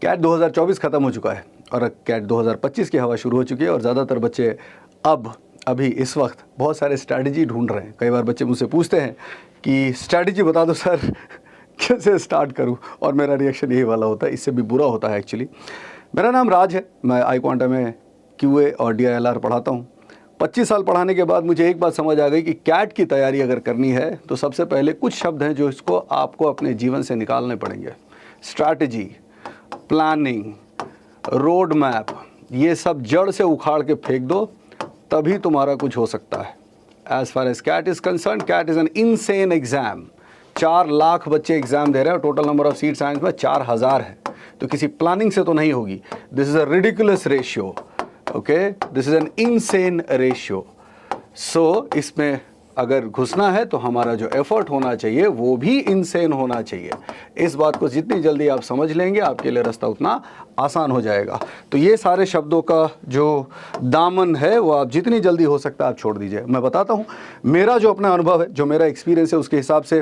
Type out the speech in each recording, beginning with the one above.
Cat 2024 ख़त्म हो चुका है और कैट 2025 की हवा शुरू हो चुकी है और ज़्यादातर बच्चे अभी इस वक्त बहुत सारे स्ट्रैटेजी ढूंढ रहे हैं। कई बार बच्चे मुझसे पूछते हैं कि स्ट्रैटेजी बता दो सर, कैसे स्टार्ट करूं, और मेरा रिएक्शन यही वाला होता है, इससे भी बुरा होता है एक्चुअली। मेरा नाम राज है, मैं iQuanta में QA और DILR पढ़ाता हूं। 25 साल पढ़ाने के बाद मुझे एक बात समझ आ गई कि कैट की तैयारी अगर करनी है तो सबसे पहले कुछ शब्द हैं जो इसको आपको अपने जीवन से निकालने पड़ेंगे। स्ट्रैटेजी, प्लानिंग, रोड मैप, ये सब जड़ से उखाड़ के फेंक दो, तभी तुम्हारा कुछ हो सकता है। As far as CAT is concerned, CAT is an insane exam. 4 lakh बच्चे एग्जाम दे रहे हैं, total number of seat science में 4000 है, तो किसी प्लानिंग से तो नहीं होगी। This is a ridiculous ratio, okay, this is an insane ratio. So इसमें अगर घुसना है तो हमारा जो एफर्ट होना चाहिए वो भी इनसेन होना चाहिए। इस बात को जितनी जल्दी आप समझ लेंगे आपके लिए रास्ता उतना आसान हो जाएगा। तो ये सारे शब्दों का जो दामन है वो आप जितनी जल्दी हो सकता है आप छोड़ दीजिए। मैं बताता हूँ मेरा जो अपना अनुभव है, जो मेरा एक्सपीरियंस है, उसके हिसाब से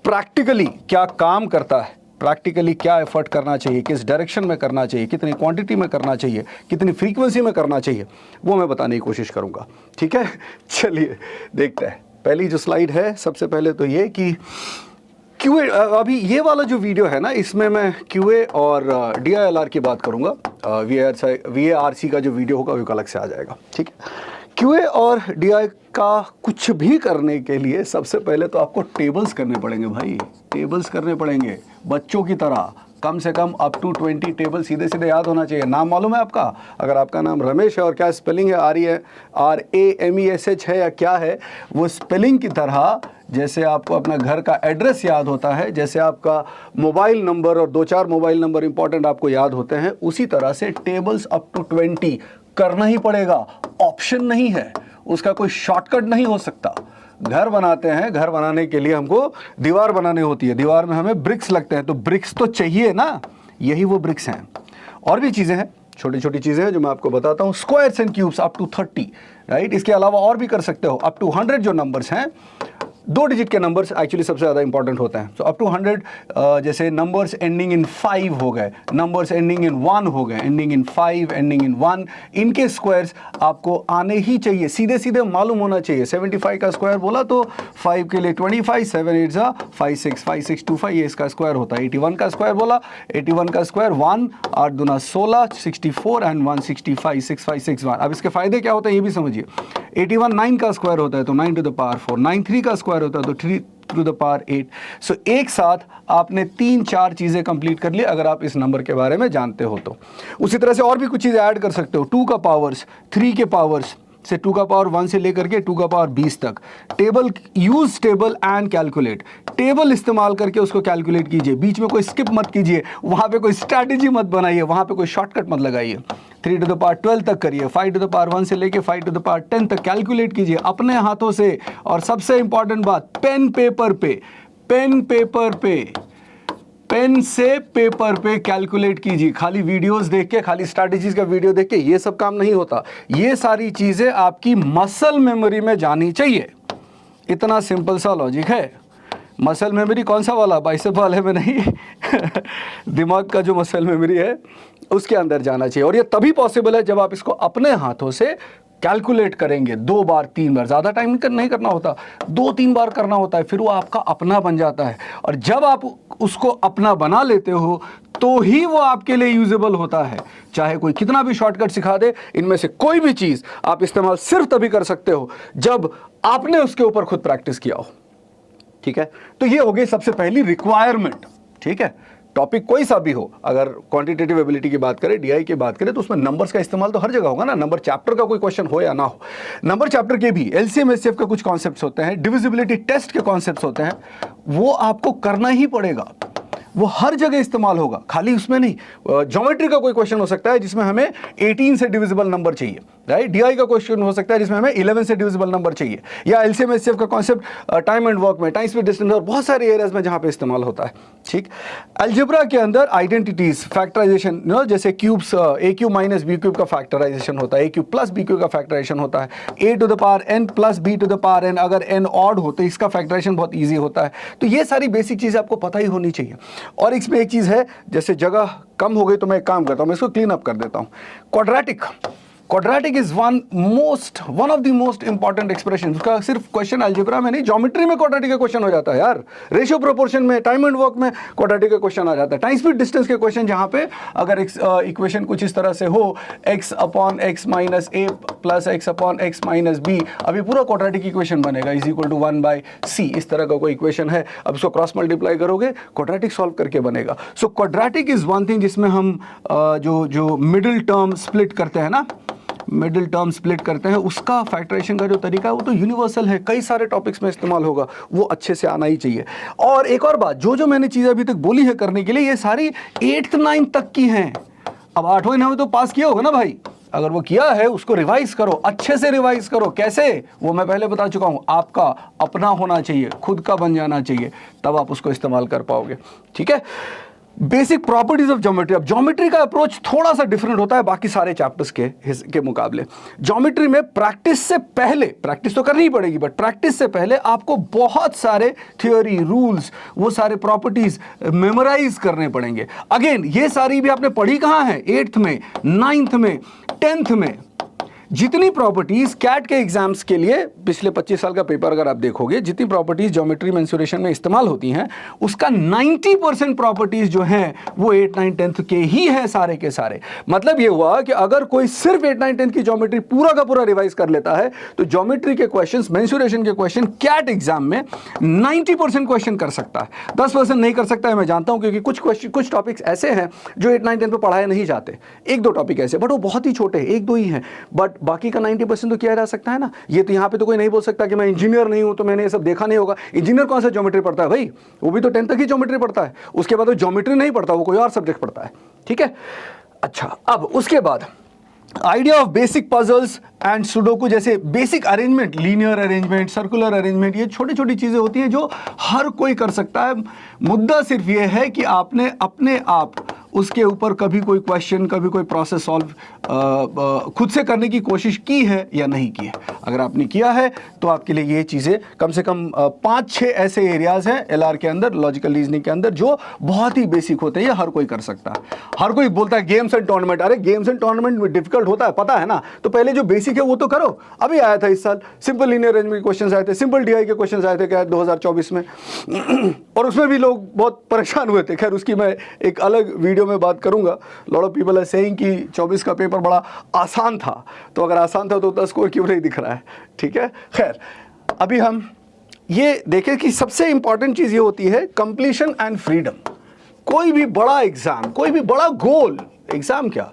प्रैक्टिकली क्या काम करता है, प्रैक्टिकली क्या एफर्ट करना चाहिए, किस डायरेक्शन में करना चाहिए, कितनी क्वांटिटी में करना चाहिए, कितनी फ्रीक्वेंसी में करना चाहिए, वो मैं बताने की कोशिश करूँगा। ठीक है, चलिए देखते हैं। पहली जो स्लाइड है, सबसे पहले तो ये कि QA, अभी ये वाला जो वीडियो है ना, इसमें मैं QA और DILR की बात करूँगा। VARC का जो वीडियो होगा वो अलग से आ जाएगा। ठीक है, QA और DI का कुछ भी करने के लिए सबसे पहले तो आपको टेबल्स करने पड़ेंगे भाई, टेबल्स करने पड़ेंगे बच्चों की तरह। कम से कम अप टू 20 टेबल सीधे सीधे याद होना चाहिए। नाम मालूम है आपका? अगर आपका नाम रमेश है और क्या स्पेलिंग है, RAMESH है या क्या है, वो स्पेलिंग की तरह जैसे आपको अपना घर का एड्रेस याद होता है, जैसे आपका मोबाइल नंबर और 2-4 मोबाइल नंबर इंपॉर्टेंट आपको याद होते हैं, उसी तरह से टेबल्स अप टू 20 करना ही पड़ेगा। ऑप्शन नहीं है, उसका कोई शॉर्टकट नहीं हो सकता। घर बनाते हैं, घर बनाने के लिए हमको दीवार बनानी होती है, दीवार में हमें ब्रिक्स लगते हैं, तो ब्रिक्स तो चाहिए ना, यही वो ब्रिक्स हैं। और भी चीज़ें हैं, छोटी छोटी चीज़ें हैं जो मैं आपको बताता हूँ। Squares and cubes up to 30, right. इसके अलावा और भी कर सकते हो। अप टू 100 जो नंबर्स हैं, 2 डिजिट के नंबर्स एक्चुअली सबसे ज़्यादा इंपॉर्टेंट होते हैं। सो अप टू 100, जैसे नंबर्स एंडिंग इन 5 हो गए, नंबर्स एंडिंग इन 1 हो गए, एंडिंग इन 5, एंडिंग इन 1, इनके स्क्वायर्स आपको आने ही चाहिए, सीधे सीधे मालूम होना चाहिए। 75 का स्क्वायर बोला तो 5 के लिए 25, 7 8 जा 56, 5625 ये इसका स्क्वायर होता है। 81 का स्क्वायर बोला, 81 का स्क्वायर 1, 8 दूना 16, 64 एंड 165, 6561। अब इसके फायदे क्या होते हैं ये भी समझिए। 81 9 का स्क्वायर होता है तो 9 टू द पावर 4, 93 का स्क्वायर होता है तो 3 टू द पावर 8। सो एक साथ आपने 3-4 चीजें कंप्लीट कर ली अगर आप इस नंबर के बारे में जानते हो तो। उसी तरह से और भी कुछ चीजें ऐड कर सकते हो। 2 का पावर्स, 3 के पावर्स से 2 का पावर 1 से लेकर के 2 का पावर 20 तक। Table, use table and calculate. Table इस्तेमाल करके उसको कैलकुलेट कीजिए, बीच में कोई स्किप मत कीजिए, वहां पे कोई स्ट्रैटेजी मत बनाइए, वहां पे कोई शॉर्टकट मत लगाइए। 3 टू द पावर 12 तक करिए, 5 टू द पावर 1 से लेके 5 टू द पावर 10 तक कैलकुलेट कीजिए अपने हाथों से। और सबसे इंपॉर्टेंट बात, पेन पेपर पे, पेन पेपर पे, पेन से पेपर पे कैलकुलेट कीजिए। खाली वीडियोस देख के, खाली स्ट्रैटेजीज का वीडियो देख के ये सब काम नहीं होता। ये सारी चीजें आपकी मसल मेमोरी में जानी चाहिए। इतना सिंपल सा लॉजिक है। मसल मेमोरी कौन सा वाला, बाइसेप वाले में नहीं दिमाग का जो मसल मेमोरी है उसके अंदर जाना चाहिए। और ये तभी पॉसिबल है जब आप इसको अपने हाथों से कैलकुलेट करेंगे 2 बार 3 बार। ज़्यादा टाइम नहीं करना होता, 2-3 बार करना होता है, फिर वो आपका अपना बन जाता है। और जब आप उसको अपना बना लेते हो तो ही वो आपके लिए यूजेबल होता है। चाहे कोई कितना भी शॉर्टकट सिखा दे, इनमें से कोई भी चीज़ आप इस्तेमाल सिर्फ तभी कर सकते हो जब आपने उसके ऊपर खुद प्रैक्टिस किया हो। ठीक है, तो ये हो गई सबसे पहली रिक्वायरमेंट। ठीक है, टॉपिक कोई सा भी हो, अगर क्वांटिटेटिव एबिलिटी की बात करें, DI की बात करें, तो उसमें नंबर्स का इस्तेमाल तो हर जगह होगा ना। नंबर चैप्टर का कोई क्वेश्चन हो या ना हो, नंबर चैप्टर के भी LCM SCF के कुछ कॉन्सेप्ट्स होते हैं, डिविजिबिलिटी टेस्ट के कॉन्सेप्ट्स होते हैं, वो आपको करना ही पड़ेगा। वो हर जगह इस्तेमाल होगा, खाली उसमें नहीं। ज्योमेट्री का कोई क्वेश्चन हो सकता है जिसमें हमें 18 से डिविजिबल नंबर चाहिए, राइट। DI का क्वेश्चन हो सकता है जिसमें हमें 11 से डिविजिबल नंबर चाहिए। या LCM SCF का कॉन्सेप्ट टाइम एंड वर्क में, टाइम स्पीड डिस्टेंस और बहुत सारे एरियाज में जहां पे इस्तेमाल होता है। ठीक। अलजेब्रा के अंदर आइडेंटिटीज फैक्टराइजेशन जैसे cubes A cube minus B cube का फैक्टराइजेशन होता है, A cube plus B cube का फैक्टराइजेशन होता है, A to the power N plus B to the power N, अगर एन ऑड हो तो इसका फैक्टराइजेशन बहुत ईजी होता है। तो ये सारी बेसिक चीज़ें आपको पता ही होनी चाहिए। और इसमें एक चीज़ है, जैसे जगह कम हो गई तो मैं एक काम करता हूँ, मैं इसको क्लीन अप कर देता हूँ। Quadratic is one of the most important expression. उसका सिर्फ क्वेश्चन अलजेब्रा में नहीं, ज्योमेट्री में क्वाड्रेटिक का क्वेश्चन हो जाता है यार, रेशियो प्रोपोर्शन में, टाइम एंड वर्क में क्वाड्रेटिक का क्वेश्चन आ जाता है, टाइम स्पीड डिस्टेंस के क्वेश्चन, जहां पे अगर इक्वेशन कुछ इस तरह से हो, x upon x minus a plus x upon x minus b, अभी पूरा क्वाड्रेटिक इक्वेशन बनेगा, इज इक्वल टू 1/c, इस तरह का कोई इक्वेशन है। अब इसको क्रॉस मल्टीप्लाई करोगे, क्वाड्रेटिक सॉल्व करके बनेगा। So quadratic is one thing जिसमें हम जो मिडिल टर्म स्प्लिट करते हैं ना, मिडिल टर्म स्प्लिट करते हैं, उसका फैक्टराइजेशन का जो तरीका है वो तो यूनिवर्सल है, कई सारे टॉपिक्स में इस्तेमाल होगा, वो अच्छे से आना ही चाहिए। और एक और बात, जो मैंने चीज़ें अभी तक बोली है करने के लिए, ये सारी 8th 9th तक की हैं। अब 8वीं 9वीं तो पास किया होगा ना भाई, अगर वो किया है उसको रिवाइज करो, अच्छे से रिवाइज करो। कैसे, वो मैं पहले बता चुका हूं, आपका अपना होना चाहिए, खुद का बन जाना चाहिए, तब आप उसको इस्तेमाल कर पाओगे। ठीक है। Basic properties of geometry. अब ज्योमेट्री का अप्रोच थोड़ा सा डिफरेंट होता है बाकी सारे चैप्टर्स के मुकाबले। ज्योमेट्री में प्रैक्टिस से पहले, प्रैक्टिस तो करनी ही पड़ेगी, बट प्रैक्टिस से पहले आपको बहुत सारे थियोरी, रूल्स, वो सारे प्रॉपर्टीज मेमोराइज करने पड़ेंगे। अगेन ये सारी भी आपने पढ़ी कहाँ है, 8th में, 9th में, 10th में। जितनी प्रॉपर्टीज कैट के एग्जाम्स के लिए, पिछले 25 साल का पेपर अगर आप देखोगे, जितनी प्रॉपर्टीज ज्योमेट्री मेंसुरेशन में इस्तेमाल होती हैं, उसका 90% प्रॉपर्टीज जो हैं वो 8, 9, 10th के ही हैं सारे के सारे। मतलब ये हुआ कि अगर कोई सिर्फ 8, 9, 10th की ज्योमेट्री पूरा का पूरा रिवाइज कर लेता है, तो ज्योमेट्री के क्वेश्चंस, मेंसुरेशन के क्वेश्चन कैट एग्जाम में 90% क्वेश्चन कर सकता है। 10% नहीं कर सकता है, मैं जानता हूं, क्योंकि कुछ टॉपिक्स ऐसे हैं जो 8, 9, 10 पे पढ़ाए नहीं जाते। 1-2 टॉपिक ऐसे, बट वो बहुत ही छोटे, 1-2 ही हैं, बट बाकी का 90% तो किया जा सकता है ना। ये तो यहाँ पे तो कोई नहीं बोल सकता कि मैं इंजीनियर नहीं हूं तो मैंने ये सब देखा नहीं होगा। इंजीनियर कौन सा ज्योमेट्री पढ़ता है भाई, वो भी तो 10th तक ही ज्योमेट्री पढ़ता है, उसके बाद वो ज्योमेट्री नहीं पढ़ता, वो कोई और सब्जेक्ट पढ़ता है। ठीक है। अच्छा, अब उसके बाद idea of basic puzzles and sudoku, जैसे basic arrangement, linear arrangement, circular arrangement, ये छोटी छोटी चीजें होती हैं जो हर कोई कर सकता है। मुद्दा सिर्फ ये है कि आपने अपने आप उसके ऊपर कभी कोई क्वेश्चन, कभी कोई प्रोसेस सॉल्व खुद से करने की कोशिश की है या नहीं की है। अगर आपने किया है तो आपके लिए ये चीज़ें कम से कम 5-6 ऐसे एरियाज हैं एलआर के अंदर, लॉजिकल रीजनिंग के अंदर, जो बहुत ही बेसिक होते हैं, ये हर कोई कर सकता है। हर कोई बोलता है गेम्स एंड टूर्नामेंट, अरे गेम्स एंड टूर्नामेंट में डिफिकल्ट होता है, पता है ना, तो पहले जो बेसिक है वो तो करो। अभी आया था इस साल सिंपल लीनियर अरेंजमेंट के क्वेश्चन आए थे, सिंपल डीआई के क्वेश्चन आए थे क्या 2024 में, और उसमें भी लोग बहुत परेशान हुए थे। खैर उसकी मैं एक अलग वीडियो में बात करूंगा। Lot of people are saying कि 24 का पेपर बड़ा आसान था, तो अगर आसान था तो उतना स्कोर क्यों नहीं दिख रहा है। ठीक है। खैर अभी हम ये देखें कि सबसे इंपॉर्टेंट चीज ये होती है कंप्लीशन एंड फ्रीडम। कोई भी बड़ा एग्जाम, कोई भी बड़ा गोल, एग्जाम क्या,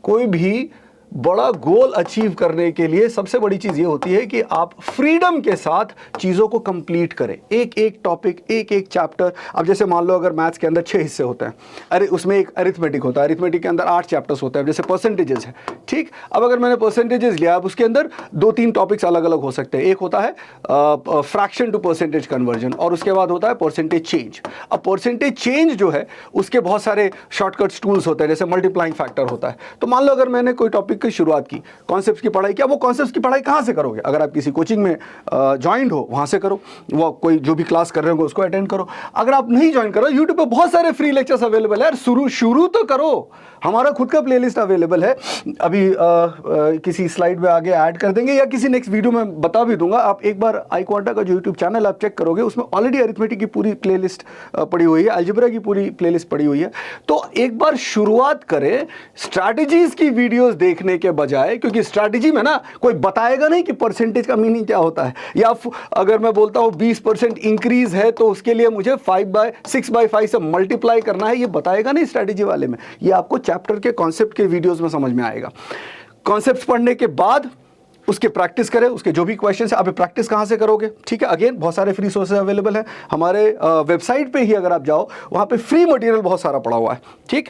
कोई भी बड़ा गोल अचीव करने के लिए सबसे बड़ी चीज ये होती है कि आप फ्रीडम के साथ चीजों को कंप्लीट करें, एक एक टॉपिक, एक एक चैप्टर। अब जैसे मान लो अगर मैथ्स के अंदर 6 हिस्से होते हैं, अरे उसमें एक अरिथमेटिक होता है, अरिथमेटिक के अंदर 8 चैप्टर्स होते हैं, जैसे परसेंटेजेस है। ठीक, अब अगर मैंने परसेंटेजेस लिया, अब उसके अंदर 2-3 टॉपिक्स अलग अलग हो सकते हैं। एक होता है फ्रैक्शन टू परसेंटेज कन्वर्जन, और उसके बाद होता है परसेंटेज चेंज। अब परसेंटेज चेंज जो है उसके बहुत सारे शॉर्टकट्स टूल्स होते हैं, जैसे मल्टीप्लाइंग फैक्टर होता है। तो मान लो अगर मैंने कोई टॉपिक की शुरुआत की, कॉन्सेप्ट्स की पढ़ाई किया, वो कॉन्सेप्ट्स की पढ़ाई कहां से करोगे? अगर आप किसी कोचिंग में ज्वाइंट हो वहां से करो, वो कोई जो भी क्लास कर रहे हो उसको अटेंड करो। अगर आप नहीं ज्वाइन करो, यूट्यूब पे बहुत सारे फ्री लेक्चर्स अवेलेबल है, शुरू तो करो। हमारा खुद का प्लेलिस्ट अवेलेबल है, अभी किसी स्लाइड में आगे ऐड कर देंगे या किसी नेक्स्ट वीडियो में बता भी दूंगा। आप एक बार iQuanta का जो यूट्यूब चैनल आप चेक करोगे, उसमें ऑलरेडी अरिथमेटिक की पूरी प्लेलिस्ट पड़ी हुई है, अलजेब्रा की पूरी प्लेलिस्ट पड़ी हुई है। तो एक बार शुरुआत करें स्ट्रैटेजीज की वीडियोस देखने के बजाय, क्योंकि स्ट्रैटेजी में ना कोई बताएगा नहीं कि परसेंटेज का मीनिंग क्या होता है, या अगर मैं बोलता हूं 20% इंक्रीज है तो उसके लिए मुझे 6/5 से मल्टीप्लाई करना है, ये बताएगा नहीं स्ट्रैटेजी वाले में। ये आपको चैप्टर के कॉन्सेप्ट के वीडियोस में समझ में आएगा। कॉन्सेप्ट्स पढ़ने के बाद उसके प्रैक्टिस करें, उसके जो भी क्वेश्चन है। आप प्रैक्टिस कहां से करोगे? ठीक है, अगेन बहुत सारे फ्री सोर्सेज अवेलेबल हैं हमारे वेबसाइट पे ही, अगर आप जाओ वहां पे फ्री मटेरियल बहुत सारा पड़ा हुआ है। ठीक,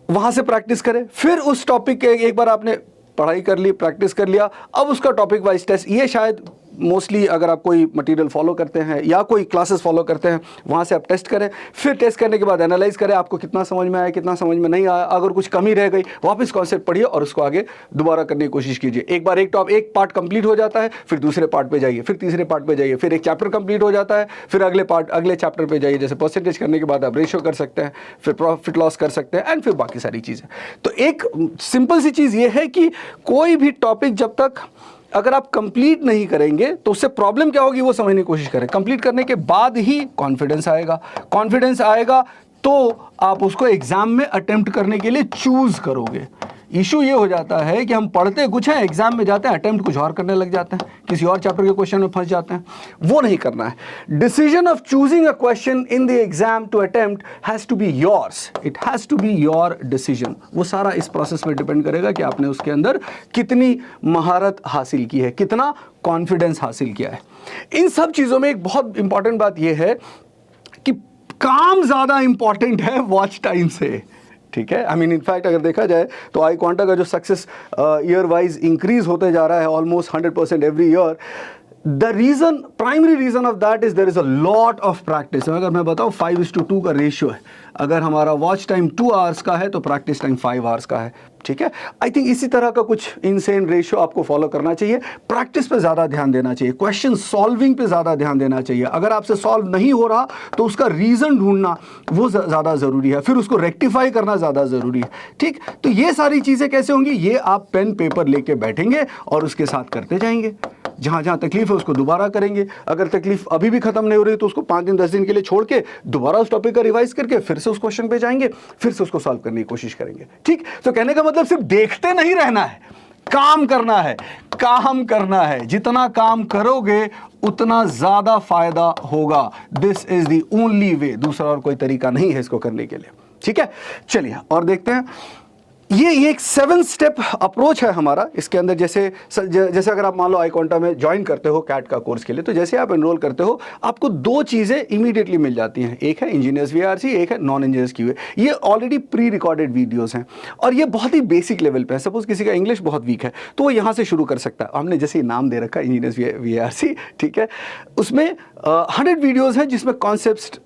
वहां से प्रैक्टिस करें। फिर उस टॉपिक के एक बार आपने पढ़ाई कर ली, प्रैक्टिस कर लिया, अब उसका टॉपिक वाइज टेस्ट, ये शायद मोस्टली अगर आप कोई मटेरियल फॉलो करते हैं या कोई क्लासेस फॉलो करते हैं, वहाँ से आप टेस्ट करें, फिर टेस्ट करने के बाद एनालाइज करें आपको कितना समझ में आया, कितना समझ में नहीं आया। अगर कुछ कमी रह गई, वापस कॉन्सेप्ट पढ़िए और उसको आगे दोबारा करने की कोशिश कीजिए। एक बार एक पार्ट कंप्लीट हो जाता है, फिर दूसरे पार्ट पे जाइए, फिर तीसरे पार्ट पे जाइए, फिर एक चैप्टर कंप्लीट हो जाता है, फिर अगले चैप्टर पे जाइए। जैसे परसेंटेज करने के बाद आप रेशियो कर सकते हैं, फिर प्रॉफिट लॉस कर सकते हैं, एंड फिर बाकी सारी चीज़ें। तो एक सिंपल सी चीज़ ये है कि कोई भी टॉपिक जब तक अगर आप कंप्लीट नहीं करेंगे तो उससे प्रॉब्लम क्या होगी वो समझने की कोशिश करें। कंप्लीट करने के बाद ही कॉन्फिडेंस आएगा, कॉन्फिडेंस आएगा तो आप उसको एग्जाम में अटेम्प्ट करने के लिए चूज करोगे। इशू ये हो जाता है कि हम पढ़ते कुछ हैं, एग्जाम में जाते हैं, अटेम्प्ट कुछ और करने लग जाते हैं, किसी और चैप्टर के क्वेश्चन में फंस जाते हैं। वो नहीं करना है। Decision of choosing a question in the exam to attempt has to be yours, it has to be your decision. वो सारा इस प्रोसेस में डिपेंड करेगा कि आपने उसके अंदर कितनी महारत हासिल की है, कितना कॉन्फिडेंस हासिल किया है। इन सब चीज़ों में एक बहुत इंपॉर्टेंट बात यह है कि काम ज़्यादा इंपॉर्टेंट है वॉच टाइम से, ठीक है। आई मीन इनफैक्ट अगर देखा जाए तो आई क्वांटा का जो सक्सेस ईयर वाइज इंक्रीज होते जा रहा है almost 100% every year, the reason, primary reason of that is there is a lot of practice. अगर मैं बताऊँ 5:2 का रेशियो है, अगर हमारा वॉच टाइम 2 आवर्स का है तो प्रैक्टिस टाइम 5 आवर्स का है, ठीक है। आई थिंक इसी तरह का कुछ इनसेन रेशियो आपको फॉलो करना चाहिए। प्रैक्टिस पे ज़्यादा ध्यान देना चाहिए, क्वेश्चन सॉल्विंग पे ज़्यादा ध्यान देना चाहिए। अगर आपसे सॉल्व नहीं हो रहा तो उसका रीज़न ढूंढना वो ज़्यादा ज़रूरी है, फिर उसको रेक्टिफाई करना ज़्यादा ज़रूरी है, ठीक। तो ये सारी चीज़ें कैसे होंगी, ये आप पेन पेपर लेके बैठेंगे और उसके साथ करते जाएंगे। जहाँ जहाँ तकलीफ है उसको दोबारा करेंगे। अगर तकलीफ अभी भी खत्म नहीं हो रही तो उसको 5 दिन 10 दिन के लिए छोड़ के दोबारा उस टॉपिक का रिवाइज करके फिर से उस क्वेश्चन पे जाएंगे, फिर से उसको सॉल्व करने की कोशिश करेंगे, ठीक। तो कहने का मतलब सिर्फ देखते नहीं रहना है, काम करना है, काम करना है। जितना काम करोगे उतना ज्यादा फायदा होगा। This is the only way, दूसरा और कोई तरीका नहीं है इसको करने के लिए, ठीक है। चलिए और देखते हैं। ये एक 7 स्टेप अप्रोच है हमारा। इसके अंदर जैसे अगर आप मान लो आई क्वांटा में ज्वाइन करते हो कैट का कोर्स के लिए, तो जैसे आप एनरोल करते हो आपको 2 चीज़ें इमीडिएटली मिल जाती हैं। एक है इंजीनियर्स वीआरसी, एक है नॉन इंजीनियर्स क्यूए। ये ऑलरेडी प्री रिकॉर्डेड वीडियोस हैं और ये बहुत ही बेसिक लेवल पे है। सपोज किसी का इंग्लिश बहुत वीक है तो वो यहाँ से शुरू कर सकता है। हमने जैसे नाम दे रखा है इंजीनियर्स वीआरसी, ठीक है। उसमें 100 वीडियोज़ हैं जिसमें कॉन्सेप्ट,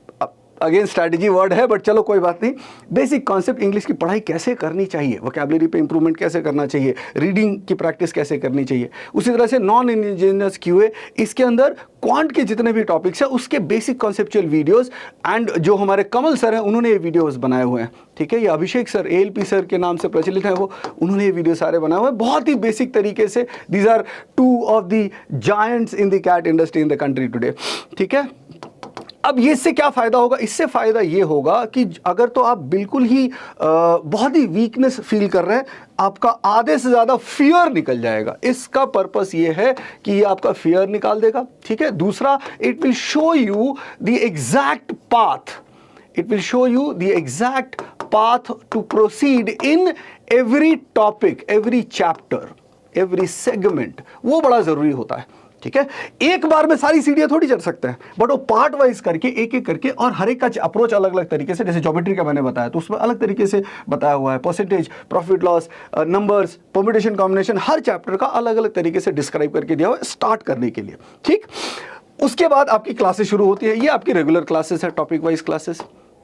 अगेन स्ट्रैटेजी वर्ड है बट चलो कोई बात नहीं, बेसिक कॉन्सेप्ट, इंग्लिश की पढ़ाई कैसे करनी चाहिए, वोकैबुलरी पे इंप्रूवमेंट कैसे करना चाहिए, रीडिंग की प्रैक्टिस कैसे करनी चाहिए। उसी तरह से नॉन इंजीनियर्स क्यूए, इसके अंदर क्वांट के जितने भी टॉपिक्स हैं उसके बेसिक कॉन्सेप्चुअल वीडियोस, एंड जो हमारे कमल सर हैं उन्होंने ये वीडियोस बनाए हुए हैं, ठीक है। ये अभिषेक सर ALP सर के नाम से प्रचलित है, वो उन्होंने ये वीडियो सारे बनाए हुए हैं बहुत ही बेसिक तरीके से। These are 2 of the giants in the CAT industry in the country today, ठीक है। अब ये इससे क्या फ़ायदा होगा, इससे फ़ायदा ये होगा कि अगर तो आप बिल्कुल ही बहुत ही वीकनेस फील कर रहे हैं, आपका आधे से ज़्यादा फियर निकल जाएगा। इसका पर्पस ये है कि ये आपका फियर निकाल देगा, ठीक है। दूसरा, it will show you the exact path, it will show you the exact path to proceed in every topic, every chapter, every segment. वो बड़ा ज़रूरी होता है, ठीक है। एक बार में सारी सीढ़ियां थोड़ी चढ़ सकते हैं, बट वो पार्ट वाइज करके एक एक करके, और हर एक का अप्रोच अलग अलग तरीके से, जैसे ज्योमेट्री का मैंने बताया तो उसमें अलग तरीके से बताया हुआ है। Percentage, profit loss, numbers, permutation combination, हर चैप्टर का अलग अलग तरीके से डिस्क्राइब करके दिया हुआ है स्टार्ट करने के लिए, ठीक। उसके बाद आपकी क्लासेस शुरू होती है। ये आपकी रेगुलर क्लासेस है, टॉपिक वाइज क्लासेस,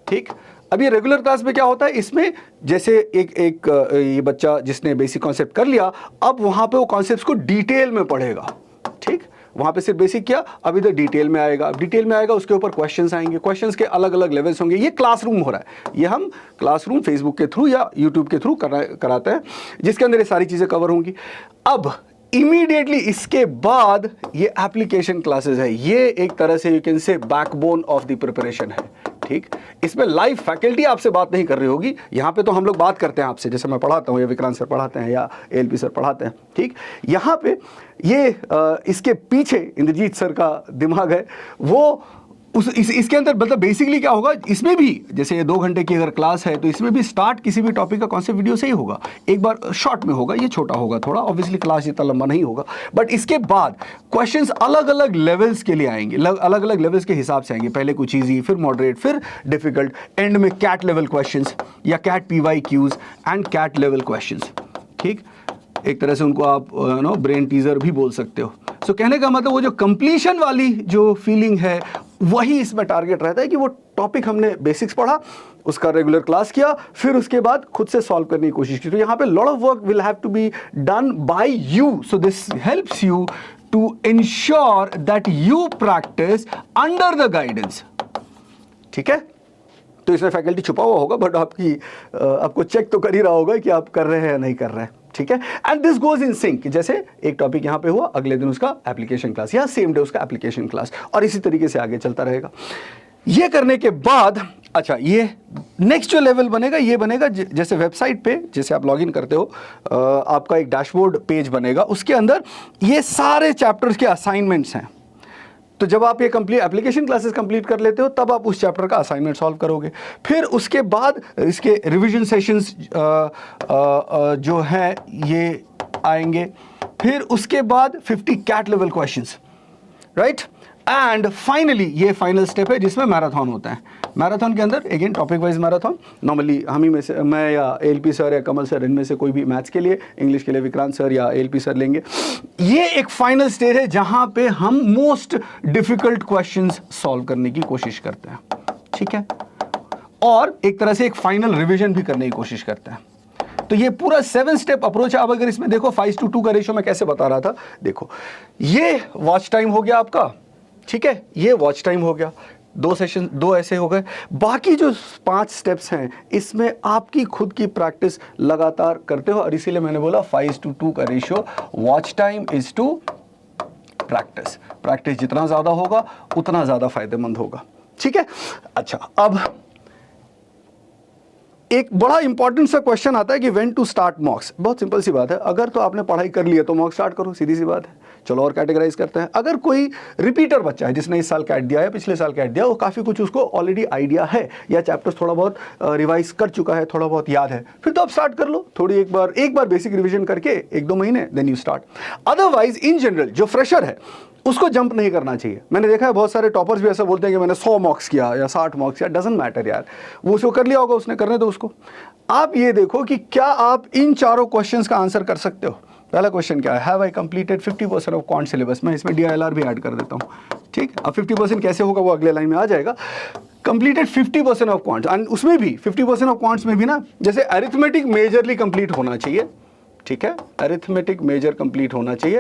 ठीक। अब ये रेगुलर क्लास में क्या होता है, इसमें जैसे एक ये बच्चा जिसने बेसिक कॉन्सेप्ट कर लिया, अब वहां पे वो कॉन्सेप्ट्स को डिटेल में पढ़ेगा, ठीक। वहां पे सिर्फ बेसिक किया, अब इधर डिटेल में आएगा, डिटेल में आएगा, उसके ऊपर क्वेश्चंस आएंगे, क्वेश्चंस के अलग अलग लेवल्स होंगे। ये क्लासरूम हो रहा है, ये हम क्लासरूम फेसबुक के थ्रू या यूट्यूब के थ्रू कराते हैं, जिसके अंदर ये सारी चीजें कवर होंगी। अब इमीडिएटली इसके बाद ये एप्लीकेशन क्लासेस है। ये एक तरह से you can say backbone of the preparation है, ठीक। इसमें लाइव फैकल्टी आपसे बात नहीं कर रही होगी, यहाँ पे तो हम लोग बात करते हैं आपसे, जैसे मैं पढ़ाता हूँ या विक्रांत सर पढ़ाते हैं या ALP सर पढ़ाते हैं, ठीक। यहाँ पे ये इसके पीछे इंद्रजीत सर का दिमाग है, वो इसके अंदर मतलब बेसिकली क्या होगा, इसमें भी जैसे ये 2 घंटे की अगर क्लास है तो इसमें भी स्टार्ट किसी भी टॉपिक का कॉन्सेप्ट वीडियो से ही होगा। एक बार शॉर्ट में होगा, ये छोटा होगा थोड़ा, ऑब्वियसली क्लास इतना लंबा नहीं होगा, बट इसके बाद क्वेश्चंस अलग अलग लेवल्स के लिए आएंगे, अलग अलग लेवल्स के हिसाब से आएंगे। पहले कुछ ईजी, फिर मॉडरेट, फिर डिफिकल्ट, एंड में कैट लेवल क्वेश्चंस या CAT PYQs and CAT level questions, ठीक। एक तरह से उनको आप ब्रेन टीजर भी बोल सकते हो। सो कहने का मतलब वो जो कंप्लीशन वाली जो फीलिंग है वही इसमें टारगेट रहता है कि वो टॉपिक हमने बेसिक्स पढ़ा, उसका रेगुलर क्लास किया, फिर उसके बाद खुद से सॉल्व करने की कोशिश की। तो यहाँ पे lot of work will have to be done by you, so this helps you to ensure that you practice under the guidance. ठीक है, तो इसमें फैकल्टी छुपा हुआ होगा, बट आपको चेक तो कर ही रहा होगा कि आप कर रहे हैं या नहीं कर रहे हैं। ठीक है, and this goes in sync, जैसे एक टॉपिक यहां पे हुआ, अगले दिन उसका एप्लीकेशन क्लास या सेम डे उसका एप्लीकेशन क्लास, और इसी तरीके से आगे चलता रहेगा। ये करने के बाद अच्छा, ये नेक्स्ट जो लेवल बनेगा, ये बनेगा जैसे वेबसाइट पे जैसे आप लॉगिन करते हो, आपका एक डैशबोर्ड पेज बनेगा, उसके अंदर ये सारे चैप्टर्स के असाइनमेंट्स हैं। तो जब आप ये एप्लीकेशन क्लासेस कंप्लीट कर लेते हो, तब आप उस चैप्टर का असाइनमेंट सॉल्व करोगे। फिर उसके बाद इसके रिवीजन सेशंस जो हैं ये आएंगे। फिर उसके बाद 50 CAT level questions, right. And finally ये फाइनल स्टेप है जिसमें मैराथन होता है। मैराथन के अंदर again topic wise marathon, normally हम ही में से, मैं या एलपी सर या कमल सर, इनमें से कोई भी मैथ्स के लिए, इंग्लिश के लिए विक्रांत सर या एलपी सर लेंगे। ये एक फाइनल स्टेज है जहां पे हम मोस्ट डिफिकल्ट क्वेश्चंस सॉल्व करने की कोशिश करते हैं। ठीक है, और एक तरह से एक फाइनल रिविजन भी करने की कोशिश करते हैं। तो ये पूरा 7 स्टेप अप्रोच है। अब अगर इसमें देखो 5:2 का रेशियो मैं कैसे बता रहा था, देखो ये वॉच टाइम हो गया आपका। ठीक है, ये वॉच टाइम हो गया, 2 सेशन, 2 ऐसे हो गए। बाकी जो 5 स्टेप्स हैं इसमें आपकी खुद की प्रैक्टिस लगातार करते हो, और इसीलिए मैंने बोला 5:2 का ratio, watch time is to practice. Practice जितना ज्यादा होगा उतना ज्यादा फायदेमंद होगा। ठीक है, अच्छा, अब एक बड़ा इंपॉर्टेंट सा क्वेश्चन आता है कि व्हेन टू स्टार्ट मॉक्स। बहुत सिंपल सी बात है, अगर तो आपने पढ़ाई कर ली है तो मॉक स्टार्ट करो, सीधी सी बात है। चलो और कैटेगराइज करते हैं। अगर कोई रिपीटर बच्चा है जिसने इस साल कैट दिया है, पिछले साल कैट दिया, वो काफ़ी कुछ उसको ऑलरेडी आइडिया है या चैप्टर्स थोड़ा बहुत रिवाइज कर चुका है, थोड़ा बहुत याद है, फिर तो आप स्टार्ट कर लो थोड़ी, एक बार बेसिक रिविजन करके 1-2 महीने, then you start. Otherwise in general जो फ्रेशर है उसको जंप नहीं करना चाहिए। मैंने देखा है बहुत सारे टॉपर्स भी ऐसा बोलते हैं कि मैंने 100 मॉक्स किया या 60 मॉक्स किया, डजंट मैटर यार, वो उसको कर लिया होगा, उसने करने दो उसको। आप ये देखो कि क्या आप इन चारों क्वेश्चंस का आंसर कर सकते हो। पहला क्वेश्चन क्या है, have I completed 50% of quant syllabus. मैं इसमें DILR भी ऐड कर देता हूँ। ठीक, अब 50% कैसे होगा वो अगले लाइन में आ जाएगा। कंप्लीटेड 50% ऑफ क्वांट्स, एंड उसमें भी 50% ऑफ क्वांट्स में भी ना, जैसे अरिथमेटिक मेजरली कंप्लीट होना चाहिए। ठीक है, अरिथमेटिक मेजर कंप्लीट होना चाहिए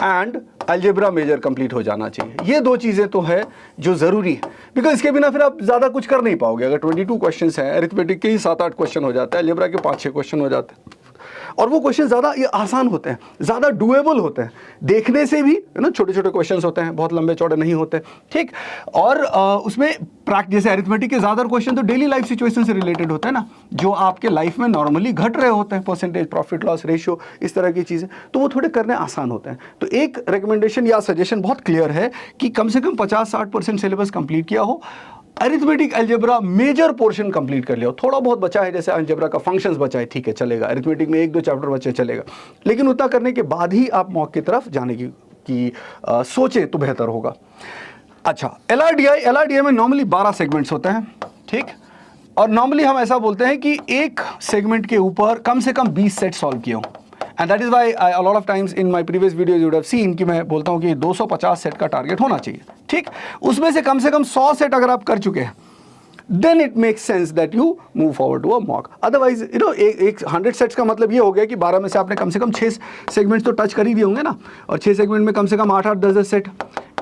एंड अलजेब्रा मेजर कंप्लीट हो जाना चाहिए। ये 2 चीज़ें तो है जो ज़रूरी है, बिकॉज इसके बिना फिर आप ज़्यादा कुछ कर नहीं पाओगे। अगर 22 क्वेश्चन हैं, अरिथमेटिक के ही 7-8 क्वेश्चन हो जाते हैं, अलजेब्रा के 5-6 क्वेश्चन हो जाते हैं, और वो क्वेश्चन ज़्यादा ये आसान होते हैं, ज़्यादा डुएबल होते हैं, देखने से भी है ना, छोटे छोटे क्वेश्चन होते हैं, बहुत लंबे चौड़े नहीं होते। ठीक, और उसमें जैसे अरिथमेटिक के ज़्यादा क्वेश्चन तो डेली लाइफ सिचुएशन से रिलेटेड होते हैं ना, जो आपके लाइफ में नॉर्मली घट रहे होते हैं, परसेंटेज, प्रॉफिट लॉस रेशियो, इस तरह की चीज़ें, तो वो थोड़े करने आसान होते हैं। तो एक रिकमेंडेशन या सजेशन बहुत क्लियर है कि कम से कम 50-60% सिलेबस कंप्लीट किया हो, arithmetic algebra major portion complete कर लिया हो। थोड़ा बहुत बचा है, जैसे अलजेब्रा का फंक्शंस बचा है, ठीक है चलेगा, अरिथमेटिक में 1-2 चैप्टर बचे चलेगा, लेकिन उतना करने के बाद ही आप मॉक की तरफ जाने की सोचें तो बेहतर होगा। अच्छा, LRDI में नॉर्मली 12 सेगमेंट्स होते हैं। ठीक, और नॉर्मली हम ऐसा बोलते हैं कि एक सेगमेंट के ऊपर कम से कम 20 सेट सॉल्व किए हो, and that is why a lot of times in my previous videos you would have seen कि मैं बोलता हूँ कि 250 सेट का टारगेट होना चाहिए। ठीक, उसमें से कम 100 सेट अगर आप कर चुके हैं, then it makes sense that you move forward to a mock. Otherwise, you know, एक 100 सेट्स का मतलब ये हो गया कि 12 में से आपने कम से कम 6 सेगमेंट्स तो टच कर ही दिए होंगे ना, और 6 सेगमेंट में कम से कम 8-8, 10-10 सेट,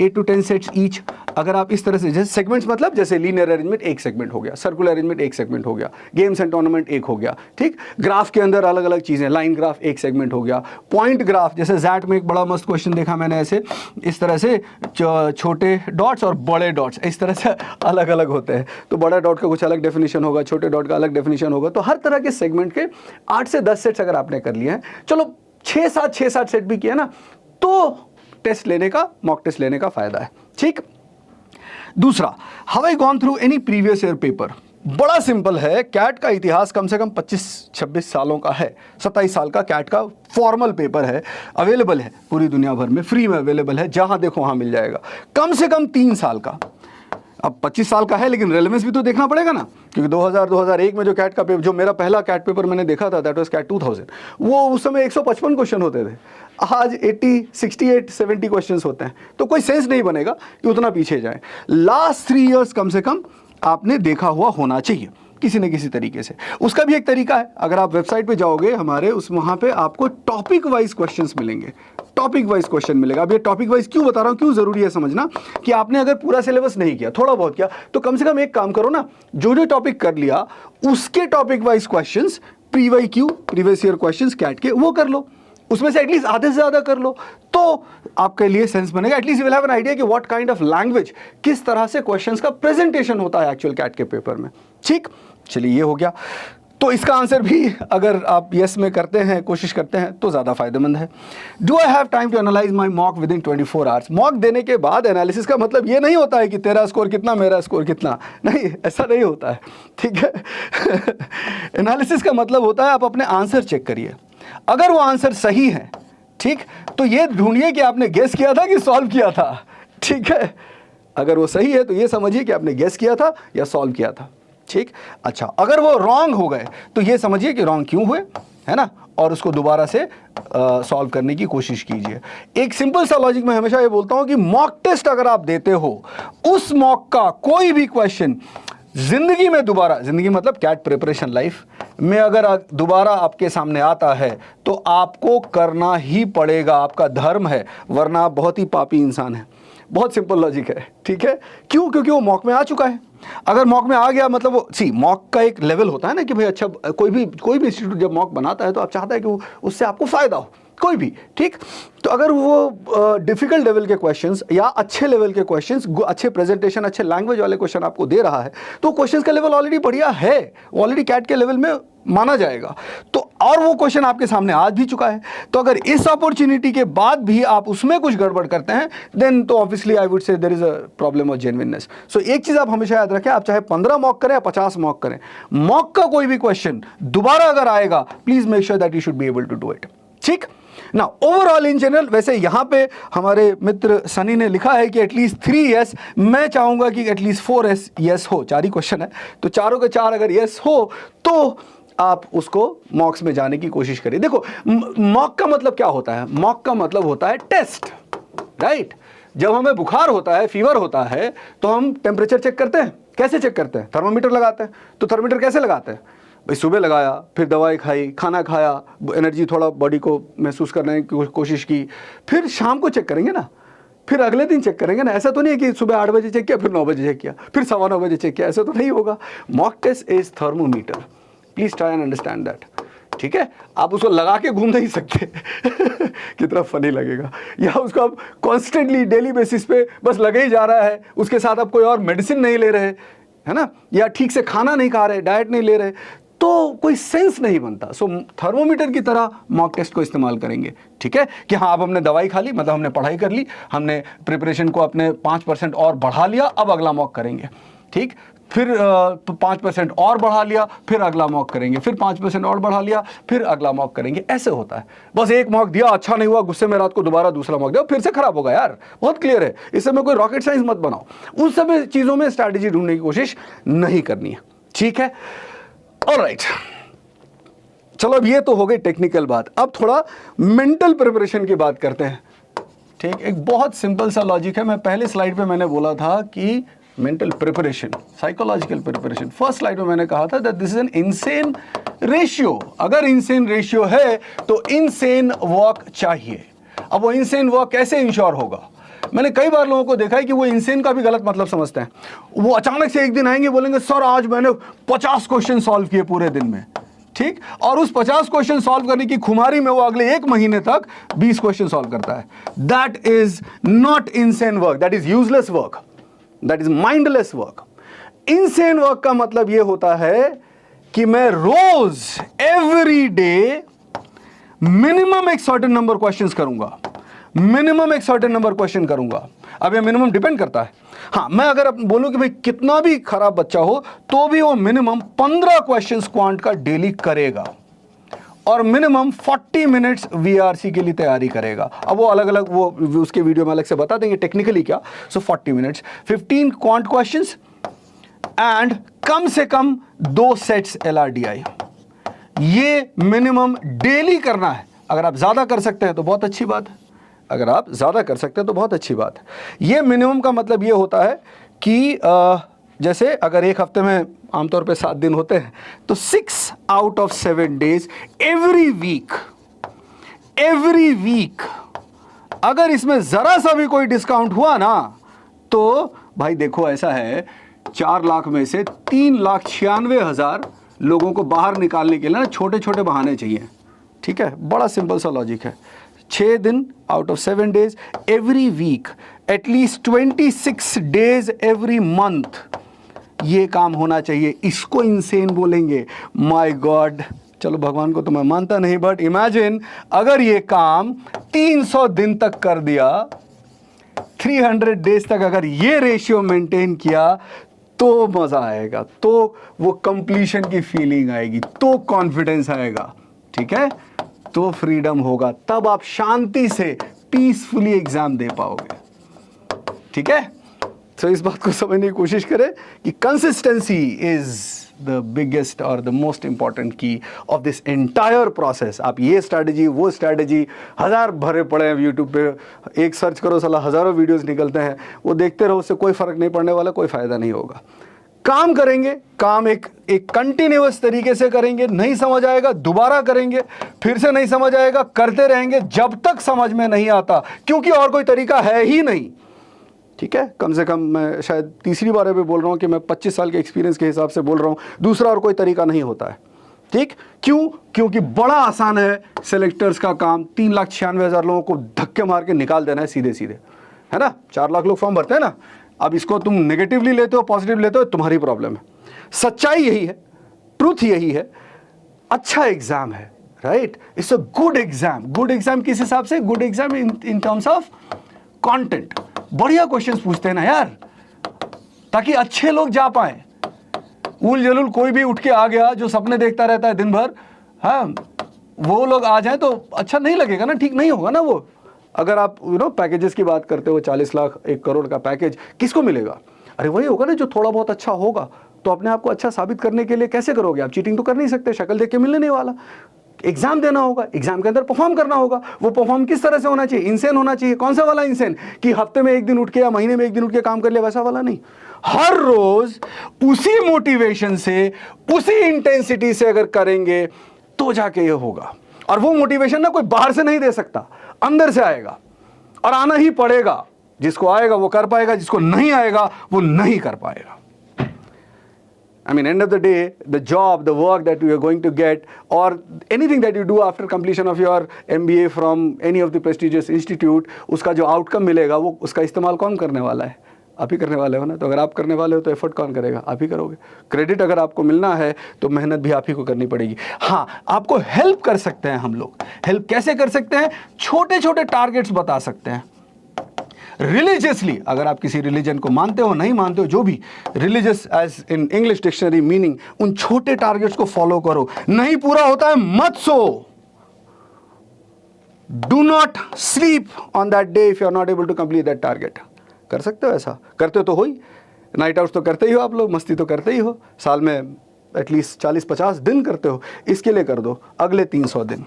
8 to 10 सेट्स ईच। अगर आप इस तरह से, जैसे सेगमेंट्स मतलब जैसे लीनियर अरेंजमेंट 1 सेगमेंट हो गया, सर्कुलर अरेंजमेंट 1 सेगमेंट हो गया, गेम्स एंड टूर्नामेंट 1 हो गया। ठीक, ग्राफ के अंदर अलग अलग चीज़ें, लाइन ग्राफ 1 सेगमेंट हो गया, पॉइंट ग्राफ, जैसे जैट में एक बड़ा मस्त क्वेश्चन देखा मैंने, ऐसे इस तरह से छोटे डॉट्स और बड़े डॉट्स इस तरह से अलग अलग होते हैं, तो बड़ा डॉट का कुछ अलग डेफिनेशन होगा, छोटे डॉट का अलग डेफिनेशन होगा। तो हर तरह के सेगमेंट के 8 से 10 सेट्स अगर आपने कर लिए हैं, चलो 6-7 सेट भी किया ना, तो टेस्ट लेने का, मॉक टेस्ट लेने का फायदा है। ठीक, दूसरा, have I gone through any previous year paper. बड़ा सिंपल है, कैट का इतिहास कम से कम 25-26 सालों का है, 27 साल का कैट का फॉर्मल पेपर है, अवेलेबल है पूरी दुनिया भर में, फ्री में अवेलेबल है, जहां देखो वहां मिल जाएगा। कम से कम 3 साल का, अब 25 साल का है लेकिन रेलेवेंस भी तो देखना पड़ेगा ना, क्योंकि 2001 में जो कैट का पेपर, जो मेरा पहला कैट पेपर मैंने देखा था, दैट वाज कैट 2000, वो उस समय 155 क्वेश्चन होते थे, आज 80, 68, 70 क्वेश्चन होते हैं। तो कोई सेंस नहीं बनेगा कि उतना पीछे जाए। लास्ट 3 इयर्स कम से कम आपने देखा हुआ होना चाहिए किसी न किसी तरीके से। उसका भी एक तरीका है, अगर आप वेबसाइट पे जाओगे हमारे, उस वहाँ पे आपको टॉपिक वाइज क्वेश्चंस मिलेंगे, टॉपिक वाइज क्वेश्चन मिलेगा। अब ये टॉपिक वाइज क्यों बता रहा हूँ, क्यों जरूरी है समझना, कि आपने अगर पूरा सिलेबस नहीं किया, थोड़ा बहुत किया, तो कम से कम एक काम करो ना, जो जो टॉपिक कर लिया उसके topic wise questions, PYQ, previous year questions CAT के, वो कर लो, उसमें से एटलीस्ट आधे से ज़्यादा कर लो, तो आपके लिए सेंस बनेगा। At least you will have an idea कि व्हाट काइंड ऑफ लैंग्वेज, किस तरह से क्वेश्चंस का प्रेजेंटेशन होता है एक्चुअल कैट के पेपर में। ठीक, चलिए ये हो गया। तो इसका आंसर भी अगर आप यस में करते हैं, कोशिश करते हैं, तो ज़्यादा फायदेमंद है। Do I have time to analyse my mock within 24 hours? Mock देने के बाद एनालिसिस का मतलब ये नहीं होता है कि तेरा स्कोर कितना, मेरा स्कोर कितना, नहीं, ऐसा नहीं होता है, ठीक है। एनालिसिस का मतलब होता है आप अपने आंसर चेक करिए, अगर वो आंसर सही है, ठीक, तो ये ढूंढिए कि आपने गेस किया था कि सॉल्व किया था, ठीक है। अगर वो सही है तो ये समझिए कि आपने गेस किया था या सॉल्व किया था, ठीक। अच्छा, अगर वो रॉन्ग हो गए तो ये समझिए कि रॉन्ग क्यों हुए, है ना, और उसको दोबारा से सॉल्व करने की कोशिश कीजिए। एक सिंपल सा लॉजिक मैं हमेशा ये बोलता हूं कि मॉक टेस्ट अगर आप देते हो, उस मॉक का कोई भी क्वेश्चन जिंदगी में दोबारा, जिंदगी मतलब कैट प्रिपरेशन लाइफ में अगर दोबारा आपके सामने आता है तो आपको करना ही पड़ेगा, आपका धर्म है, वरना आप बहुत ही पापी इंसान है। बहुत सिंपल लॉजिक है, ठीक है। क्यों? क्योंकि वो मॉक में आ चुका है। अगर मॉक में आ गया मतलब वो, सी, मॉक का एक लेवल होता है ना कि भाई अच्छा, कोई भी इंस्टीट्यूट जब मॉक बनाता है तो आप चाहता है कि उससे आपको फायदा हो, कोई भी, ठीक। तो अगर वो डिफिकल्ट लेवल के क्वेश्चंस या अच्छे लेवल के क्वेश्चंस, अच्छे प्रेजेंटेशन, अच्छे लैंग्वेज वाले क्वेश्चन आपको दे रहा है, तो क्वेश्चंस का लेवल ऑलरेडी बढ़िया है, ऑलरेडी कैट के लेवल में माना जाएगा। तो और वो क्वेश्चन आपके सामने आ भी चुका है, तो अगर इस अपॉर्चुनिटी के बाद भी आप उसमें कुछ गड़बड़ करते हैं, देन तो obviously I would say there is a problem of genuineness. So एक चीज आप हमेशा याद रखें, आप चाहे 15 मॉक करें या 50 मॉक करें, मॉक का कोई भी क्वेश्चन दोबारा अगर आएगा, please make sure that you should be able to do it, ठीक ना। ओवरऑल इन जनरल, वैसे यहां पे हमारे मित्र सनी ने लिखा है कि एटलीस्ट 3 यस, मैं चाहूंगा कि एटलीस्ट 4 यस हो। 4 ही क्वेश्चन है, तो चारों के 4 अगर यस हो तो आप उसको मॉक्स में जाने की कोशिश करिए। देखो, मॉक का मतलब क्या होता है? मॉक का मतलब होता है टेस्ट, राइट। जब हमें बुखार होता है, फीवर होता है, तो हम टेम्परेचर चेक करते हैं। कैसे चेक करते हैं? थर्मामीटर लगाते हैं। तो थर्मामीटर कैसे लगाते हैं भाई? सुबह लगाया, फिर दवाई खाई, खाना खाया, एनर्जी थोड़ा बॉडी को महसूस करने की कोशिश की, फिर शाम को चेक करेंगे ना, फिर अगले दिन चेक करेंगे ना। ऐसा तो नहीं है कि सुबह 8 बजे चेक किया, फिर 9 बजे चेक किया, फिर 9:15 बजे चेक किया, ऐसा तो नहीं होगा। Mock test is thermometer, please try and understand that, ठीक है। आप उसको लगा के घूम नहीं सकते कितना फनी लगेगा। या उसको आप कॉन्स्टेंटली डेली बेसिस पे बस लगे ही जा रहा है, उसके साथ आप कोई और मेडिसिन नहीं ले रहे, है ना, या ठीक से खाना नहीं खा रहे, डाइट नहीं ले रहे, तो कोई सेंस नहीं बनता। सो थर्मोमीटर की तरह मॉक टेस्ट को इस्तेमाल करेंगे, ठीक है, कि हाँ अब हमने दवाई खा ली, मतलब हमने पढ़ाई कर ली, हमने प्रिपरेशन को अपने 5% और बढ़ा लिया, अब अगला मॉक करेंगे, ठीक। फिर 5% और बढ़ा लिया, फिर अगला मॉक करेंगे, फिर 5% और बढ़ा लिया, फिर अगला मॉक करेंगे। ऐसे होता है। बस एक मॉक दिया, अच्छा नहीं हुआ, गुस्से में रात को दोबारा दूसरा मॉक दिया, फिर से खराब होगा यार। बहुत क्लियर है, इस समय कोई रॉकेट साइंस मत बनाओ। उन सब चीज़ों में स्ट्रैटेजी ढूंढने की कोशिश नहीं करनी है, ठीक है। ऑलराइट, चलो अब ये तो हो गई टेक्निकल बात। अब थोड़ा मेंटल प्रिपरेशन की बात करते हैं, ठीक। एक बहुत सिंपल सा लॉजिक है। मैं पहले स्लाइड पे मैंने बोला था कि mental preparation, psychological preparation, first slide में मैंने कहा था that this is an insane ratio. अगर इनसेन रेशियो है तो इनसेन वर्क चाहिए। अब वो इनसेन वर्क कैसे इंश्योर होगा? मैंने कई बार लोगों को देखा है कि वो इनसेन का भी गलत मतलब समझते हैं। वो अचानक से एक दिन आएंगे, बोलेंगे सर आज मैंने 50 क्वेश्चन सॉल्व किए पूरे दिन में, ठीक। और उस 50 क्वेश्चन सॉल्व करने की खुमारी में वो अगले 1 महीने तक 20 क्वेश्चन सॉल्व करता है। That is not insane work, that is useless work, that is mindless work. Insane work का मतलब ये होता है कि मैं रोज एवरी डे मिनिमम एक सर्टेन नंबर क्वेश्चंस करूंगा, मिनिमम एक सर्टेन नंबर क्वेश्चन करूंगा। अब ये मिनिमम डिपेंड करता है। हाँ, मैं अगर बोलूं कि भाई कितना भी खराब बच्चा हो तो भी वो मिनिमम 15 क्वेश्चंस क्वांट का डेली करेगा। और मिनिमम 40 मिनट्स वीआरसी के लिए तैयारी करेगा। अब वो अलग अलग वो उसके वीडियो में अलग से बता देंगे टेक्निकली क्या। सो 40 minutes, 15 quant questions and come से कम 2 सेट्स एलआरडीआई, ये मिनिमम डेली करना है। अगर आप ज़्यादा कर सकते हैं तो बहुत अच्छी बात है, अगर आप ज़्यादा कर सकते हैं तो बहुत अच्छी बात है। ये मिनिमम का मतलब ये होता है कि जैसे अगर एक हफ्ते में आमतौर पे 7 दिन होते हैं तो 6 out of 7 days every week अगर इसमें ज़रा सा भी कोई डिस्काउंट हुआ ना तो भाई देखो ऐसा है 4 लाख में से 3,96,000 लोगों को बाहर निकालने के लिए ना छोटे छोटे बहाने चाहिए। ठीक है, बड़ा सिंपल सा लॉजिक है। 6 दिन out of 7 days every week, at least 26 days every month, ये काम होना चाहिए। इसको इंसेन बोलेंगे। माय गॉड, चलो भगवान को तो मैं मानता नहीं, बट इमेजिन अगर ये काम 300 दिन तक कर दिया, 300 डेज तक अगर ये रेशियो मेंटेन किया तो मजा आएगा, तो वो कंप्लीशन की फीलिंग आएगी, तो कॉन्फिडेंस आएगा। ठीक है, तो फ्रीडम होगा, तब आप शांति से पीसफुली एग्जाम दे पाओगे। ठीक है, तो इस बात को समझने की कोशिश करें कि कंसिस्टेंसी इज द बिगेस्ट और द मोस्ट इंपॉर्टेंट की ऑफ दिस एंटायर प्रोसेस। आप ये स्ट्रैटेजी वो स्ट्रैटेजी, 1000 भरे पड़े हैं यूट्यूब पे, एक सर्च करो साला हज़ारों वीडियोस निकलते हैं, वो देखते रहो, उससे कोई फ़र्क नहीं पड़ने वाला, कोई फ़ायदा नहीं होगा। काम करेंगे, काम एक कंटिन्यूअस तरीके से करेंगे, नहीं समझ आएगा दोबारा करेंगे, फिर से नहीं समझ आएगा, करते रहेंगे जब तक समझ में नहीं आता, क्योंकि और कोई तरीका है ही नहीं। ठीक है, कम से कम मैं शायद तीसरी बार भी बोल रहा हूँ कि मैं 25 साल के एक्सपीरियंस के हिसाब से बोल रहा हूँ, दूसरा और कोई तरीका नहीं होता है। ठीक, क्यों? क्योंकि बड़ा आसान है सेलेक्टर्स का काम, 3,96,000 लोगों को धक्के मार के निकाल देना है सीधे सीधे, है ना। 4 लाख लोग फॉर्म भरते हैं ना। अब इसको तुम नेगेटिवली लेते हो पॉजिटिव लेते हो, तुम्हारी प्रॉब्लम है। सच्चाई यही है, ट्रूथ यही है। अच्छा एग्जाम है, right, it's a good exam. Good exam किस हिसाब से? Good exam in terms of content. बढ़िया क्वेश्चंस पूछते हैं ना यार, ताकि अच्छे लोग जा पाए। उल जलूल कोई भी उठ के आ गया जो सपने देखता रहता है दिन भर, हाँ, वो लोग आ जाए तो अच्छा नहीं लगेगा ना, ठीक नहीं होगा ना वो। अगर आप पैकेजेस की बात करते हो, 40 लाख 1 करोड़ का पैकेज किसको मिलेगा? अरे वही होगा ना जो थोड़ा बहुत अच्छा होगा। तो अपने आप को अच्छा साबित करने के लिए कैसे करोगे? आप चीटिंग तो कर नहीं सकते, शक्ल देख के मिलने नहीं वाला। एग्जाम देना होगा, एग्जाम के अंदर परफॉर्म करना होगा। वो परफॉर्म किस तरह से होना चाहिए? इंसेन होना चाहिए। कौन सा वाला इंसेन कि हफ्ते में 1 दिन उठ के या महीने में 1 दिन उठ के काम कर लिया, वैसा वाला नहीं। हर रोज उसी मोटिवेशन से, उसी इंटेंसिटी से अगर करेंगे तो जाके ये होगा। और वो मोटिवेशन ना कोई बाहर से नहीं दे सकता, अंदर से आएगा, और आना ही पड़ेगा। जिसको आएगा वो कर पाएगा, जिसको नहीं आएगा वो नहीं कर पाएगा। I mean, end of the day, the job, the work that you are going to get, or anything that you do after completion of your MBA from any of the prestigious institute, उसका जो outcome मिलेगा वो उसका इस्तेमाल कौन करने वाला है? आप ही करने वाले हो ना। तो अगर आप करने वाले हो तो एफर्ट कौन करेगा? आप ही करोगे। क्रेडिट अगर आपको मिलना है तो मेहनत भी आप ही को करनी पड़ेगी। हाँ, आपको हेल्प कर सकते हैं हम लोग। हेल्प कैसे कर सकते हैं? छोटे छोटे टारगेट्स बता सकते हैं रिलीजियसली। अगर आप किसी रिलीजन को मानते हो, नहीं मानते हो, जो भी religious as in English dictionary meaning, उन छोटे टारगेट्स को फॉलो करो। नहीं पूरा होता है मत सो। Do not sleep on that day if you are not able to complete that target. कर सकते हो ऐसा? करते हो तो हो ही। नाइट आउट तो करते ही हो आप लोग, मस्ती तो करते ही हो, साल में एटलीस्ट 40-50 दिन करते हो। इसके लिए कर दो अगले 300 दिन।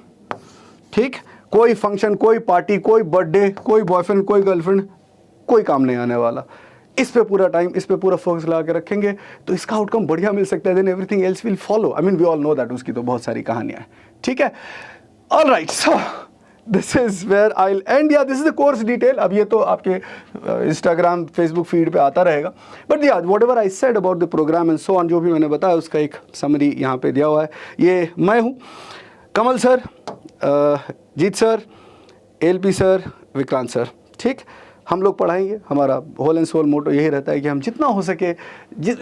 ठीक, कोई फंक्शन, कोई पार्टी, कोई बर्थडे, कोई बॉयफ्रेंड, कोई गर्लफ्रेंड, कोई काम नहीं आने वाला। इस पे पूरा टाइम, इस पे पूरा फोकस लगा के रखेंगे तो इसका आउटकम बढ़िया मिल सकता है। Then everything else will follow. I mean we all know that, उसकी तो बहुत सारी कहानियां हैं। ठीक है, alright, so this is where I will end. या this is the course detail. अब ये तो आपके इंस्टाग्राम, फेसबुक फीड पे आता रहेगा। बट या whatever I said about the programme and so on, जो भी मैंने बताया उसका एक समरी यहाँ पे दिया हुआ है। ये मैं हूँ, Kamal sir, Jeet sir, LP sir, Vikrant sir. ठीक, हम लोग पढ़ाएंगे। हमारा होल एंड सोल मोटो यही रहता है कि हम जितना हो सके,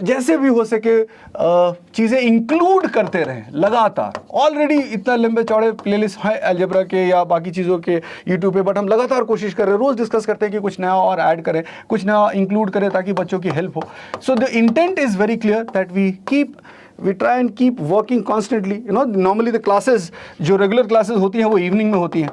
जैसे भी हो सके चीज़ें इंक्लूड करते रहें लगातार। ऑलरेडी इतना लंबे चौड़े प्लेलिस्ट है अलजेब्रा के या बाकी चीज़ों के यूट्यूब पे, बट हम लगातार कोशिश कर रहे हैं, रोज़ डिस्कस करते हैं कि कुछ नया और ऐड करें, कुछ नया इंक्लूड करें ताकि बच्चों की हेल्प हो। So the intent is very clear that we keep we try and keep working constantly, you know. Normally the classes, जो रेगुलर क्लासेस होती हैं वो इवनिंग में होती हैं.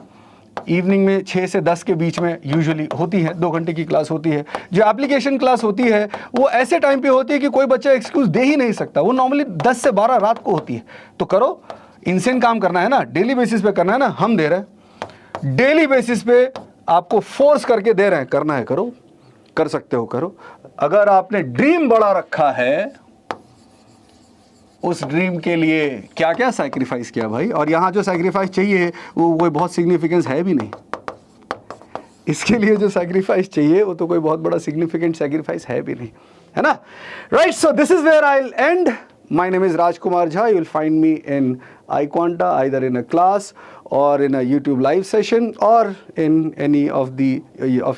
इवनिंग में 6 से 10 के बीच में यूजुअली होती है, 2 घंटे की क्लास होती है. जो एप्लीकेशन क्लास होती है वो ऐसे टाइम पे होती है कि कोई बच्चा एक्सक्यूज़ दे ही नहीं सकता. वो नॉर्मली 10 से 12 रात को होती है. तो करो, इनसेन काम करना है ना, डेली बेसिस पे करना है ना, हम दे रहे हैं. डेली बेसिस पे आपको फोर्स करके दे रहे हैं, करना है करो, कर सकते हो करो. अगर आपने ड्रीम बड़ा रखा है, उस ड्रीम के लिए क्या क्या सैक्रिफाइस किया भाई. और यहाँ जो सैक्रिफाइस चाहिए वो कोई बहुत सिग्निफिकेंस है भी नहीं. इसके लिए जो सैक्रिफाइस चाहिए वो तो कोई बहुत बड़ा सिग्निफिकेंट सैक्रिफाइस है भी नहीं, है ना. Right, so this is where I will end. My name is Rajkumar Jha. You will find me in iQuanta, either in a class or in a YouTube live session or in any of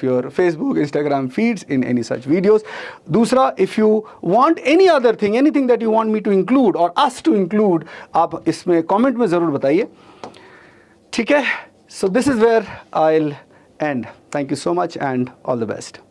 your Facebook, Instagram feeds, in any such videos. दूसरा, if you want any other thing, anything that you want me to include or us to include, आप इसमें comment में ज़रूर बताइए, ठीक है. So this is where I'll end. Thank you so much and all the best.